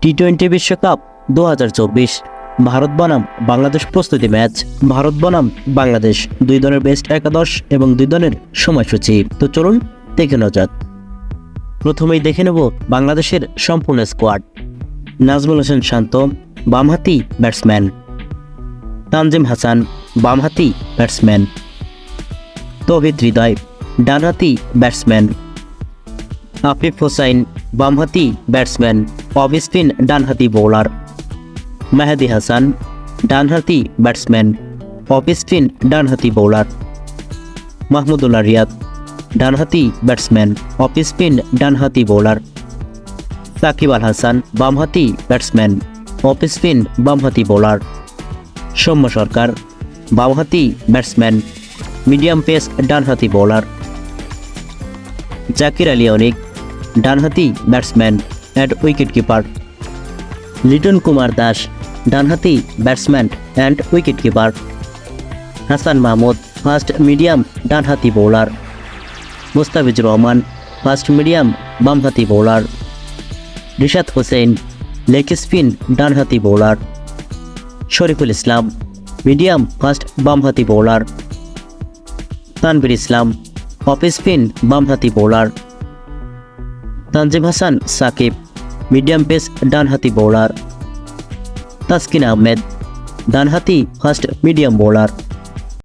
টি-20 বিশ্বকাপ 2024 ভারত বনাম বাংলাদেশ প্রস্তুতি ম্যাচ। ভারত বনাম বাংলাদেশ দুই দলের বেস্ট একাদশ এবং দুই দলের সময়সূচি। তো চলুন দেখে নেওয়া যাক। প্রথমেই দেখে নেব বাংলাদেশের সম্পূর্ণ স্কোয়াড। নাজমুল হোসেন শান্ত বামহাতি ব্যাটসম্যান, তানজিম হাসান বামহাতি ব্যাটসম্যান, তৌহিদ হৃদয় ডানহাতি ব্যাটসম্যান, আফিফ হোসাইন বামহাতি ব্যাটসম্যান, অফ স্পিন ডানহাতি বোলার, মেহেদি হাসান ডানহাতি ব্যাটসম্যান, অফ স্পিন ডানহাতি বোলার, মাহমুদুল্লাহ রিয়াদ ডানহাতি ব্যাটসম্যান, অফ স্পিন ডানহাতি বোলার, সাকিব আল হাসান বামহাতি ব্যাটসম্যান, অফ স্পিন বামহাতি বোলার, সৌম্য সরকার বামহাতি ব্যাটসম্যান, মিডিয়াম পেস ডানহাতি বোলার, জাকির আলী অনিক ডানহাতি batsman and wicket keeper, Liton Kumar Das ডানহাতি batsman and wicket keeper, Hasan Mahmud fast medium ডানহাতি bowler, Mustafizur Rahman fast medium বামহাতি bowler, Rishad Hossain leg spin ডানহাতি bowler, Shoriful Islam medium fast বামহাতি bowler, Tanvir Islam off spin বামহাতি bowler, Tanzim Hasan Sakib medium pace ডানহাতি বোলার, তাসকিন আহমেদ ডানহাতি ফাস্ট মিডিয়াম বোলার।